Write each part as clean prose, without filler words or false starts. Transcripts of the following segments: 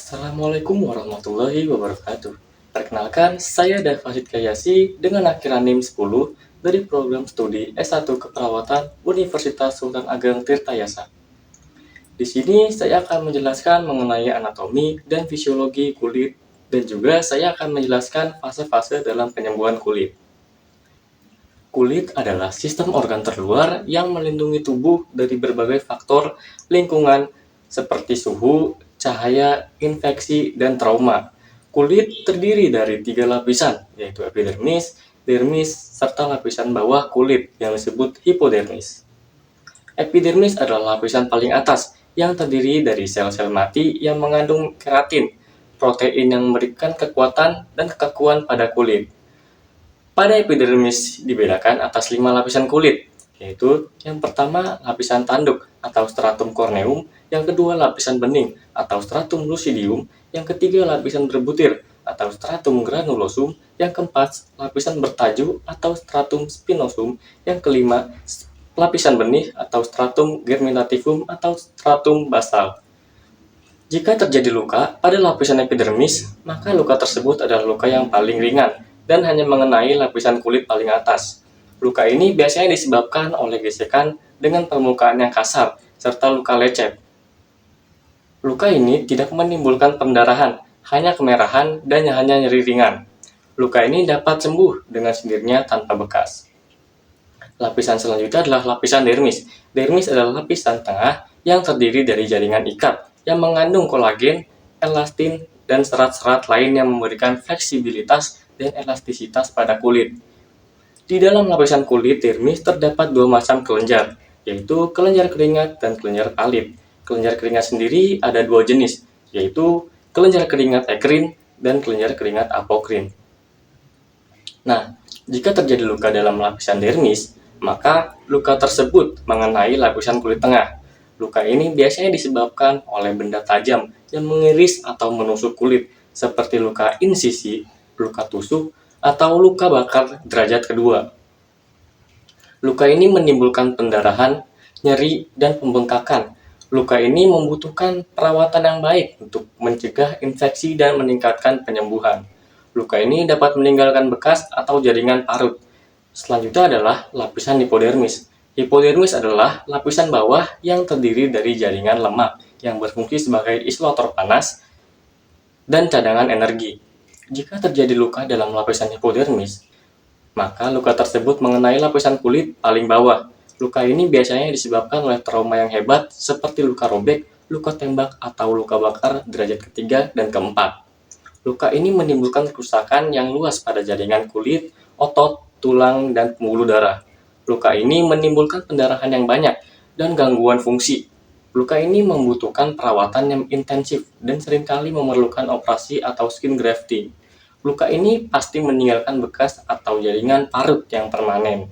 Assalamualaikum warahmatullahi wabarakatuh. Perkenalkan, saya David Kayasi dengan akhiran NIM 10 dari program studi S1 Keperawatan Universitas Sultan Ageng Tirtayasa. Di sini saya akan menjelaskan mengenai anatomi dan fisiologi kulit dan juga saya akan menjelaskan fase-fase dalam penyembuhan kulit. Kulit adalah sistem organ terluar yang melindungi tubuh dari berbagai faktor lingkungan seperti suhu, cahaya, infeksi, dan trauma. Kulit terdiri dari 3 lapisan, yaitu epidermis, dermis, serta lapisan bawah kulit yang disebut hipodermis. Epidermis adalah lapisan paling atas yang terdiri dari sel-sel mati yang mengandung keratin, protein yang memberikan kekuatan dan kekakuan pada kulit. Pada epidermis dibedakan atas 5 lapisan kulit, yaitu yang pertama lapisan tanduk atau stratum corneum, yang kedua lapisan bening atau stratum lucidium, yang ketiga lapisan berbutir atau stratum granulosum, yang keempat lapisan bertaju atau stratum spinosum, yang kelima lapisan benih atau stratum germinativum atau stratum basal. Jika terjadi luka pada lapisan epidermis, maka luka tersebut adalah luka yang paling ringan dan hanya mengenai lapisan kulit paling atas. Luka ini biasanya disebabkan oleh gesekan dengan permukaan yang kasar, serta luka lecet. Luka ini tidak menimbulkan pendarahan, hanya kemerahan dan hanya nyeri ringan. Luka ini dapat sembuh dengan sendirinya tanpa bekas. Lapisan selanjutnya adalah lapisan dermis. Dermis adalah lapisan tengah yang terdiri dari jaringan ikat yang mengandung kolagen, elastin, dan serat-serat lain yang memberikan fleksibilitas dan elastisitas pada kulit. Di dalam lapisan kulit dermis terdapat dua macam kelenjar, yaitu kelenjar keringat dan kelenjar palit. Kelenjar keringat sendiri ada dua jenis, yaitu kelenjar keringat ekrin dan kelenjar keringat apokrin. Nah, jika terjadi luka dalam lapisan dermis, maka luka tersebut mengenai lapisan kulit tengah. Luka ini biasanya disebabkan oleh benda tajam yang mengiris atau menusuk kulit, seperti luka insisi, luka tusuk, atau luka bakar derajat kedua. Luka ini menimbulkan pendarahan, nyeri, dan pembengkakan. Luka ini membutuhkan perawatan yang baik untuk mencegah infeksi dan meningkatkan penyembuhan. Luka ini dapat meninggalkan bekas atau jaringan parut. Selanjutnya adalah lapisan hipodermis. Hipodermis adalah lapisan bawah yang terdiri dari jaringan lemak yang berfungsi sebagai isolator panas dan cadangan energi. Jika terjadi luka dalam lapisan hipodermis, maka luka tersebut mengenai lapisan kulit paling bawah. Luka ini biasanya disebabkan oleh trauma yang hebat seperti luka robek, luka tembak, atau luka bakar derajat ketiga dan keempat. Luka ini menimbulkan kerusakan yang luas pada jaringan kulit, otot, tulang, dan pembuluh darah. Luka ini menimbulkan pendarahan yang banyak dan gangguan fungsi. Luka ini membutuhkan perawatan yang intensif dan seringkali memerlukan operasi atau skin grafting. Luka ini pasti meninggalkan bekas atau jaringan parut yang permanen.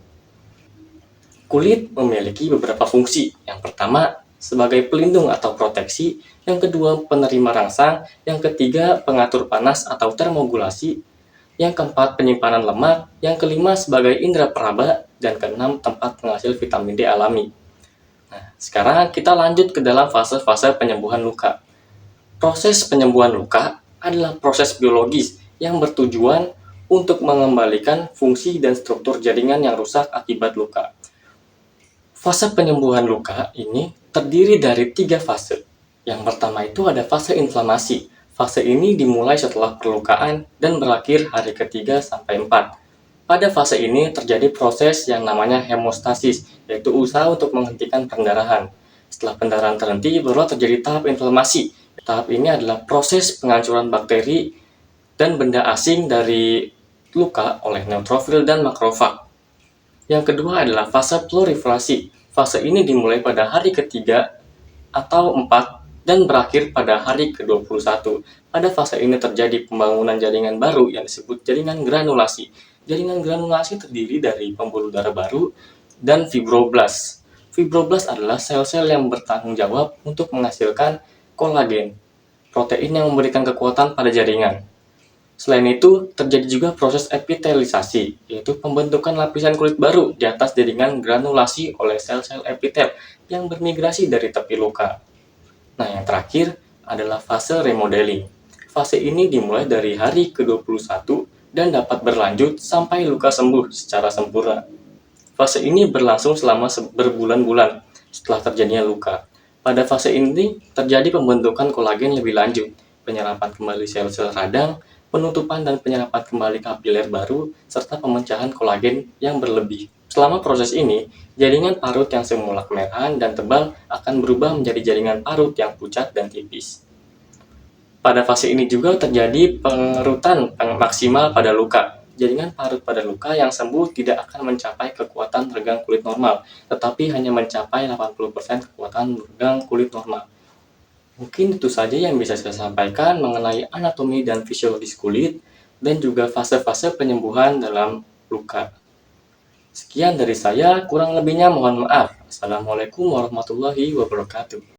Kulit memiliki beberapa fungsi. Yang pertama, sebagai pelindung atau proteksi, yang kedua penerima rangsang, yang ketiga pengatur panas atau termogulasi, yang keempat penyimpanan lemak, yang kelima sebagai indera peraba, dan keenam tempat penghasil vitamin D alami. Nah, sekarang kita lanjut ke dalam fase-fase penyembuhan luka. Proses penyembuhan luka adalah proses biologis yang bertujuan untuk mengembalikan fungsi dan struktur jaringan yang rusak akibat luka. Fase penyembuhan luka ini terdiri dari 3 fase. Yang pertama itu ada fase inflamasi. Fase ini dimulai setelah perlukaan dan berakhir hari ketiga sampai 4. Pada fase ini terjadi proses yang namanya hemostasis, yaitu usaha untuk menghentikan pendarahan. Setelah pendarahan terhenti, baru terjadi tahap inflamasi. Tahap ini adalah proses penghancuran bakteri dan benda asing dari luka oleh neutrofil dan makrofag. Yang kedua adalah fase proliferasi. Fase ini dimulai pada hari ketiga atau 4 dan berakhir pada hari ke-21. Pada fase ini terjadi pembangunan jaringan baru yang disebut jaringan granulasi. Jaringan granulasi terdiri dari pembuluh darah baru dan fibroblast. Fibroblast adalah sel-sel yang bertanggung jawab untuk menghasilkan kolagen, protein yang memberikan kekuatan pada jaringan. Selain itu, terjadi juga proses epitelisasi, yaitu pembentukan lapisan kulit baru di atas jaringan granulasi oleh sel-sel epitel yang bermigrasi dari tepi luka. Nah, yang terakhir adalah fase remodeling. Fase ini dimulai dari hari ke-21 dan dapat berlanjut sampai luka sembuh secara sempurna. Fase ini berlangsung selama berbulan-bulan setelah terjadinya luka. Pada fase ini terjadi pembentukan kolagen lebih lanjut, penyerapan kembali sel-sel radang, penutupan dan penyerapan kembali kapiler baru, serta pemecahan kolagen yang berlebih. Selama proses ini, jaringan parut yang semula kemerahan dan tebal akan berubah menjadi jaringan parut yang pucat dan tipis. Pada fase ini juga terjadi pengerutan maksimal pada luka. Jaringan parut pada luka yang sembuh tidak akan mencapai kekuatan regang kulit normal, tetapi hanya mencapai 80% kekuatan regang kulit normal. Mungkin itu saja yang bisa saya sampaikan mengenai anatomi dan fisiologis kulit, dan juga fase-fase penyembuhan dalam luka. Sekian dari saya, kurang lebihnya mohon maaf. Assalamualaikum warahmatullahi wabarakatuh.